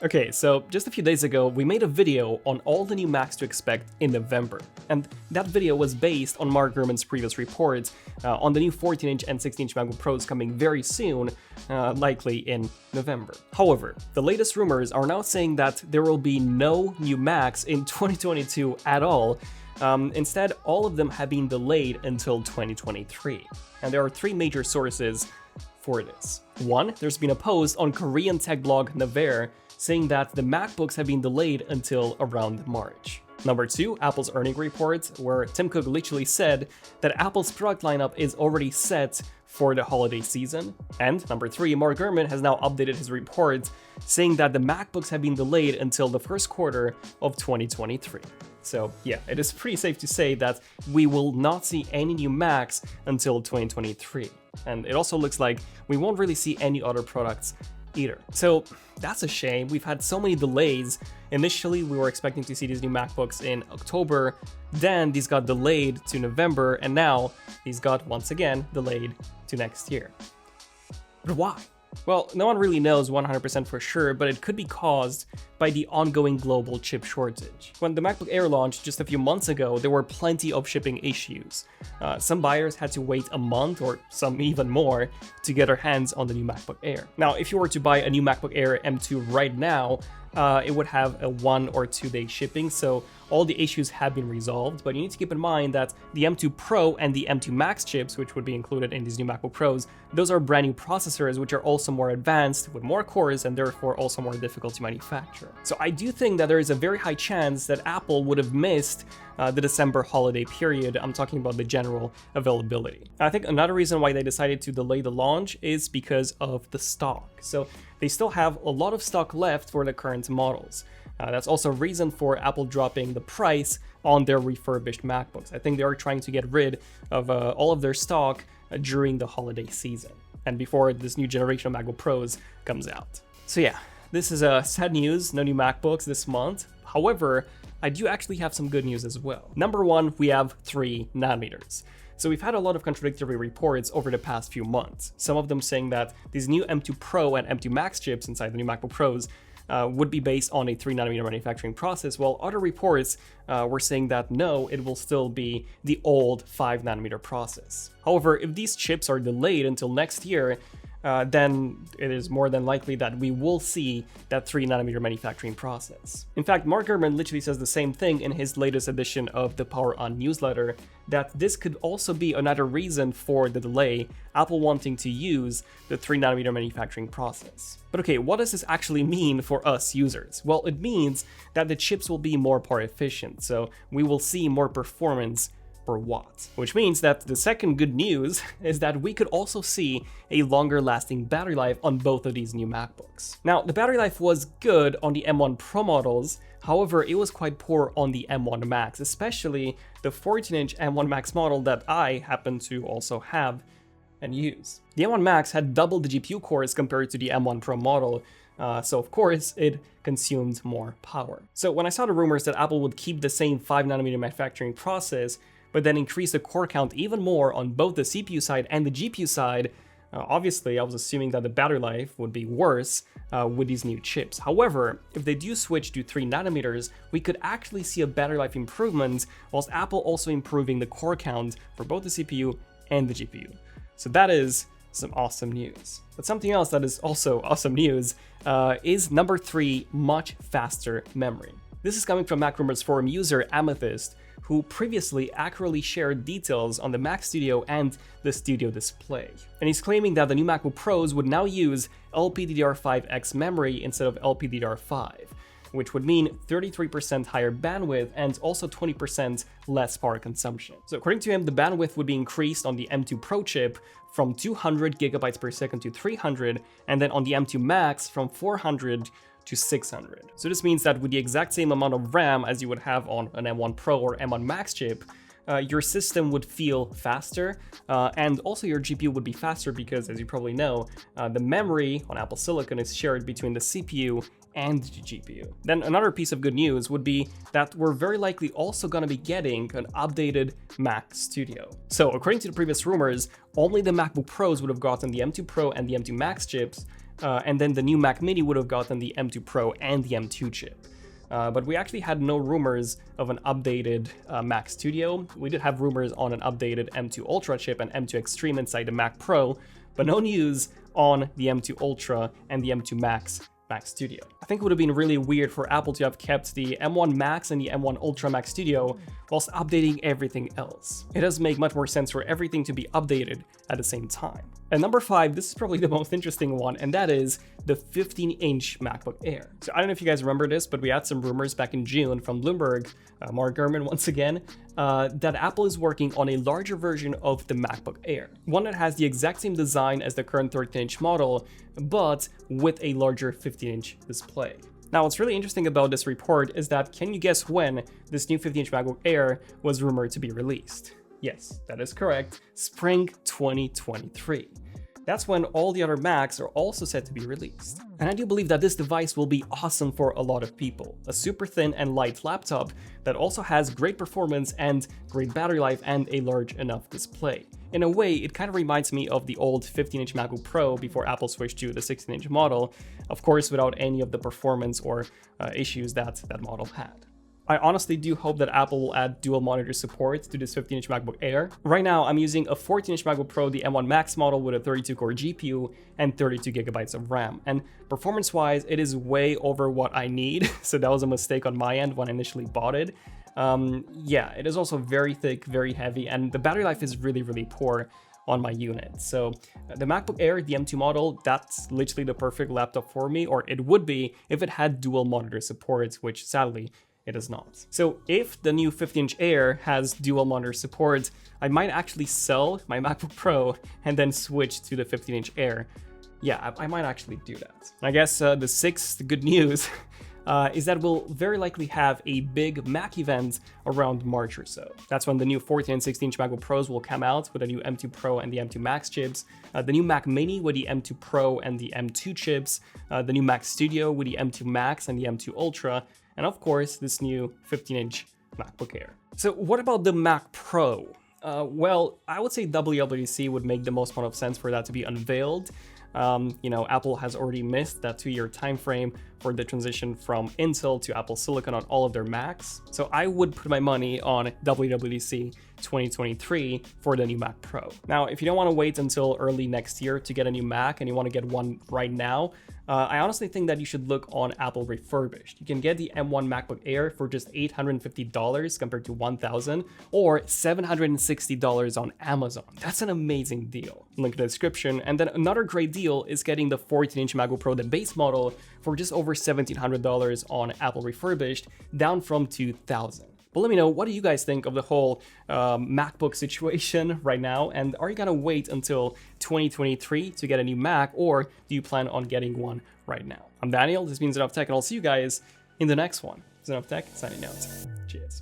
Okay, so just a few days ago, we made a video on all the new Macs to expect in November, and that video was based on Mark Gurman's previous reports on the new 14-inch and 16-inch MacBook Pros coming very soon, likely in November. However, the latest rumors are now saying that there will be no new Macs in 2022 at all. Instead, all of them have been delayed until 2023, and there are three major sources for this. One, there's been a post on Korean tech blog Naver saying that the MacBooks have been delayed until around March. Number two, Apple's earnings report, where Tim Cook literally said that Apple's product lineup is already set for the holiday season. And number three, Mark Gurman has now updated his report saying that the MacBooks have been delayed until the first quarter of 2023. So yeah, it is pretty safe to say that we will not see any new Macs until 2023. And it also looks like we won't really see any other products either. So that's a shame. We've had so many delays. Initially, we were expecting to see these new MacBooks in October, then these got delayed to November, and now these got once again delayed to next year. But why? Well, no one really knows 100% for sure, but it could be caused by the ongoing global chip shortage. When the MacBook Air launched just a few months ago, there were plenty of shipping issues. Some buyers had to wait a month, or some even more, to get their hands on the new MacBook Air. Now, if you were to buy a new MacBook Air M2 right now, it would have a 1 or 2 day shipping, so all the issues have been resolved, but you need to keep in mind that the M2 Pro and the M2 Max chips, which would be included in these new MacBook Pros, those are brand new processors which are also more advanced with more cores and therefore also more difficult to manufacture. So I do think that there is a very high chance that Apple would have missed the December holiday period. I'm talking about the general availability. I think another reason why they decided to delay the launch is because of the stock. So they still have a lot of stock left for the current models. That's also a reason for Apple dropping the price on their refurbished MacBooks. I think they are trying to get rid of all of their stock during the holiday season and before this new generation of MacBook Pros comes out. So yeah, this is sad news, no new MacBooks this month. However, I do actually have some good news as well. Number one, we have 3 nanometers. So we've had a lot of contradictory reports over the past few months. Some of them saying that these new M2 Pro and M2 Max chips inside the new MacBook Pros would be based on a 3nm manufacturing process, while other reports were saying that no, it will still be the old 5nm process. However, if these chips are delayed until next year, then it is more than likely that we will see that 3nm manufacturing process. In fact, Mark Gurman literally says the same thing in his latest edition of the Power On newsletter, that this could also be another reason for the delay, Apple wanting to use the 3nm manufacturing process. But okay, what does this actually mean for us users? Well, it means that the chips will be more power efficient, so we will see more performance per watt. Which means that the second good news is that we could also see a longer lasting battery life on both of these new MacBooks. Now, the battery life was good on the M1 Pro models, however, it was quite poor on the M1 Max, especially the 14-inch M1 Max model that I happen to also have and use. The M1 Max had double the GPU cores compared to the M1 Pro model, so of course it consumed more power. So when I saw the rumors that Apple would keep the same 5nm manufacturing process, but then increase the core count even more on both the CPU side and the GPU side, obviously I was assuming that the battery life would be worse with these new chips. However, if they do switch to 3nm, we could actually see a battery life improvement, whilst Apple also improving the core count for both the CPU and the GPU. So that is some awesome news. But something else that is also awesome news is number 3, much faster memory. This is coming from Mac Rumors forum user Amethyst, who previously accurately shared details on the Mac Studio and the Studio Display. And he's claiming that the new MacBook Pros would now use LPDDR5X memory instead of LPDDR5, which would mean 33% higher bandwidth and also 20% less power consumption. So according to him, the bandwidth would be increased on the M2 Pro chip from 200 gigabytes per second to 300, and then on the M2 Max from 400 to 600. So this means that with the exact same amount of RAM as you would have on an M1 Pro or M1 Max chip, your system would feel faster, and also your GPU would be faster because, as you probably know, the memory on Apple Silicon is shared between the CPU and the GPU. Then another piece of good news would be that we're very likely also going to be getting an updated Mac Studio. So according to the previous rumors, only the MacBook Pros would have gotten the M2 Pro and the M2 Max chips, and then the new Mac Mini would have gotten the M2 Pro and the M2 chip. But we actually had no rumors of an updated Mac Studio. We did have rumors on an updated M2 Ultra chip and M2 Extreme inside the Mac Pro, but no news on the M2 Ultra and the M2 Max Mac Studio. I think it would have been really weird for Apple to have kept the M1 Max and the M1 Ultra Mac Studio whilst updating everything else. It does make much more sense for everything to be updated at the same time. And number 5, this is probably the most interesting one, and that is the 15-inch MacBook Air. So I don't know if you guys remember this, but we had some rumors back in June from Bloomberg, Mark Gurman once again, that Apple is working on a larger version of the MacBook Air. One that has the exact same design as the current 13-inch model, but with a larger 15-inch display. Now, what's really interesting about this report is that, can you guess when this new 15-inch MacBook Air was rumored to be released? Yes, that is correct, spring 2023. That's when all the other Macs are also set to be released. And I do believe that this device will be awesome for a lot of people. A super thin and light laptop that also has great performance and great battery life and a large enough display. In a way, it kind of reminds me of the old 15-inch MacBook Pro before Apple switched to the 16-inch model, of course without any of the performance or issues that that model had. I honestly do hope that Apple will add dual monitor support to this 15-inch MacBook Air. Right now, I'm using a 14-inch MacBook Pro, the M1 Max model with a 32-core GPU and 32GB of RAM. And performance-wise, it is way over what I need, so that was a mistake on my end when I initially bought it. Yeah, it is also very thick, very heavy, and the battery life is really, really poor on my unit. So the MacBook Air, the M2 model, that's literally the perfect laptop for me, or it would be if it had dual monitor support, which sadly, it does not. So if the new 15-inch Air has dual monitor support, I might actually sell my MacBook Pro and then switch to the 15-inch Air. Yeah, I might actually do that. I guess the sixth good news is that we'll very likely have a big Mac event around March or so. That's when the new 14 and 16-inch MacBook Pros will come out with the new M2 Pro and the M2 Max chips, the new Mac Mini with the M2 Pro and the M2 chips, the new Mac Studio with the M2 Max and the M2 Ultra, and of course, this new 15-inch MacBook Air. So what about the Mac Pro? Well, I would say WWDC would make the most amount of sense for that to be unveiled. You know, Apple has already missed that 2-year time frame for the transition from Intel to Apple Silicon on all of their Macs. So I would put my money on WWDC 2023 for the new Mac Pro. Now, if you don't want to wait until early next year to get a new Mac and you want to get one right now, I honestly think that you should look on Apple Refurbished. You can get the M1 MacBook Air for just $850 compared to $1,000, or $760 on Amazon. That's an amazing deal. Link in the description. And then another great deal is getting the 14-inch MacBook Pro, the base model, for just over $1,700 on Apple Refurbished, down from $2,000. But let me know, what do you guys think of the whole MacBook situation right now? And are you gonna wait until 2023 to get a new Mac, or do you plan on getting one right now? I'm Daniel, this has been ZONEofTECH, and I'll see you guys in the next one. ZONEofTECH, signing out. Cheers.